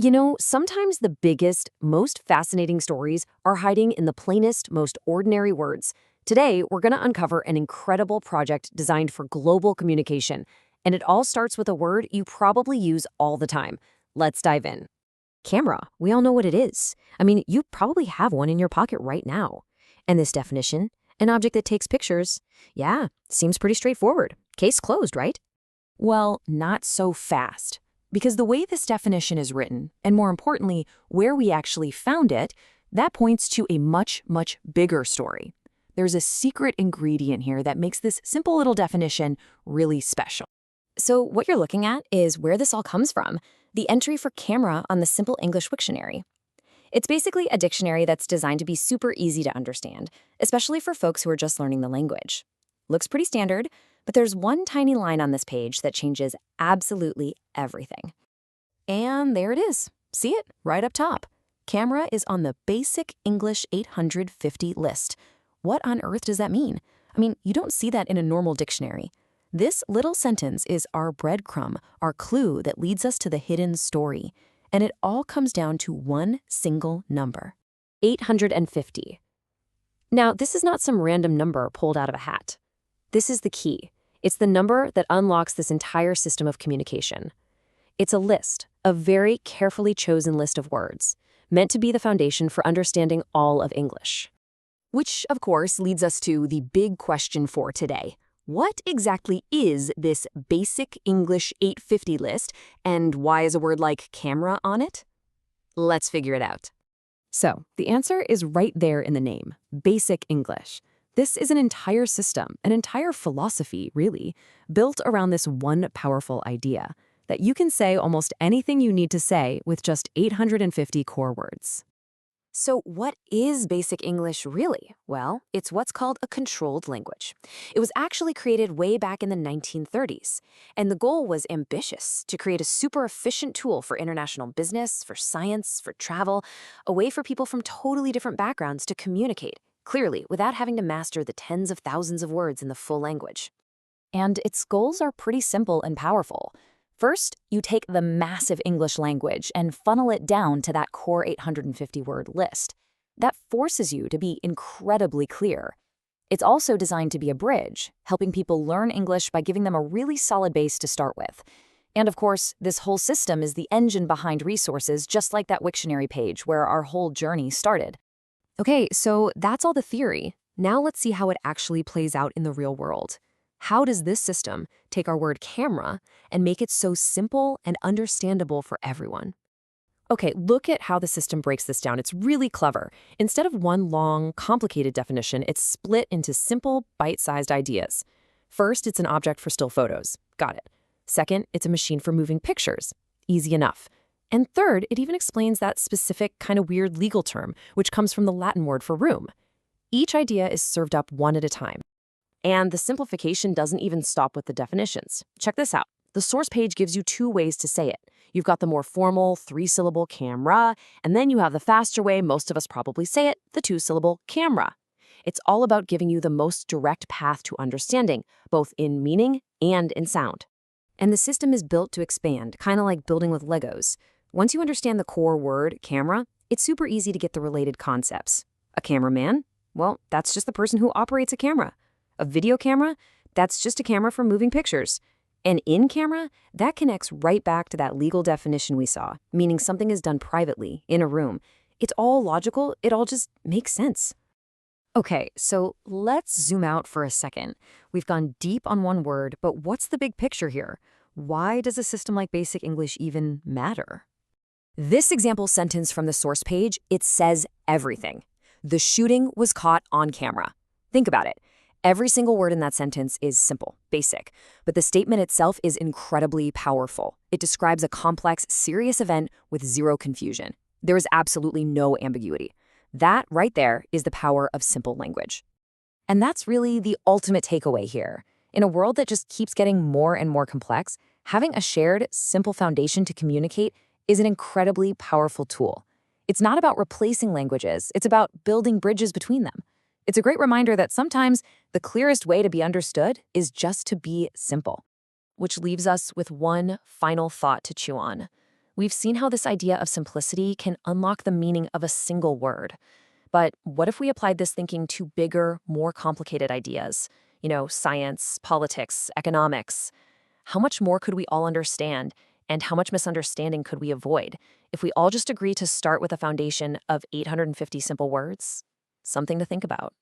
You know, sometimes the biggest, most fascinating stories are hiding in the plainest, most ordinary words. Today, we're going to uncover an incredible project designed for global communication, and it all starts with a word you probably use all the time. Let's dive in. Camera. We all know what it is. I mean, you probably have one in your pocket right now. And this definition, an object that takes pictures, yeah, seems pretty straightforward. Case closed, right? Well, not so fast. Because the way this definition is written, and more importantly, where we actually found it, that points to a much, much bigger story. There's a secret ingredient here that makes this simple little definition really special. So what you're looking at is where this all comes from, the entry for camera on the Simple English Wiktionary. It's basically a dictionary that's designed to be super easy to understand, especially for folks who are just learning the language. Looks pretty standard, but there's one tiny line on this page that changes absolutely everything. And there it is. See it? Right up top. Camera is on the Basic English 850 list. What on earth does that mean? I mean, you don't see that in a normal dictionary. This little sentence is our breadcrumb, our clue that leads us to the hidden story. And it all comes down to one single number. 850. Now, this is not some random number pulled out of a hat. This is the key. It's the number that unlocks this entire system of communication. It's a list, a very carefully chosen list of words, meant to be the foundation for understanding all of English. Which, of course, leads us to the big question for today. What exactly is this Basic English 850 list, and why is a word like camera on it? Let's figure it out. So, the answer is right there in the name, Basic English. This is an entire system, an entire philosophy, really, built around this one powerful idea, that you can say almost anything you need to say with just 850 core words. So what is Basic English really? Well, it's what's called a controlled language. It was actually created way back in the 1930s, and the goal was ambitious, to create a super efficient tool for international business, for science, for travel, a way for people from totally different backgrounds to communicate clearly without having to master the tens of thousands of words in the full language. And its goals are pretty simple and powerful. First, you take the massive English language and funnel it down to that core 850-word list. That forces you to be incredibly clear. It's also designed to be a bridge, helping people learn English by giving them a really solid base to start with. And of course, this whole system is the engine behind resources, just like that Wiktionary page where our whole journey started. Okay, so that's all the theory. Now let's see how it actually plays out in the real world. How does this system take our word camera and make it so simple and understandable for everyone? Okay, look at how the system breaks this down. It's really clever. Instead of one long, complicated definition, it's split into simple, bite-sized ideas. First, it's an object for still photos. Got it. Second, it's a machine for moving pictures. Easy enough. And third, it even explains that specific kind of weird legal term, which comes from the Latin word for room. Each idea is served up one at a time. And the simplification doesn't even stop with the definitions. Check this out. The source page gives you two ways to say it. You've got the more formal, three-syllable camera, and then you have the faster way most of us probably say it, the two-syllable camera. It's all about giving you the most direct path to understanding, both in meaning and in sound. And the system is built to expand, kind of like building with Legos. Once you understand the core word, camera, it's super easy to get the related concepts. A cameraman? Well, that's just the person who operates a camera. A video camera? That's just a camera for moving pictures. And in camera, that connects right back to that legal definition we saw, meaning something is done privately, in a room. It's all logical, it all just makes sense. Okay, so let's zoom out for a second. We've gone deep on one word, but what's the big picture here? Why does a system like Basic English even matter? This example sentence from the source page, it says everything. The shooting was caught on camera. Think about it. Every single word in that sentence is simple, basic, but the statement itself is incredibly powerful. It describes a complex, serious event with zero confusion. There is absolutely no ambiguity. That right there is the power of simple language. And that's really the ultimate takeaway here. In a world that just keeps getting more and more complex, having a shared, simple foundation to communicate is an incredibly powerful tool. It's not about replacing languages, it's about building bridges between them. It's a great reminder that sometimes the clearest way to be understood is just to be simple. Which leaves us with one final thought to chew on. We've seen how this idea of simplicity can unlock the meaning of a single word. But what if we applied this thinking to bigger, more complicated ideas? Science, politics, economics. How much more could we all understand, and how much misunderstanding could we avoid if we all just agree to start with a foundation of 850 simple words? Something to think about.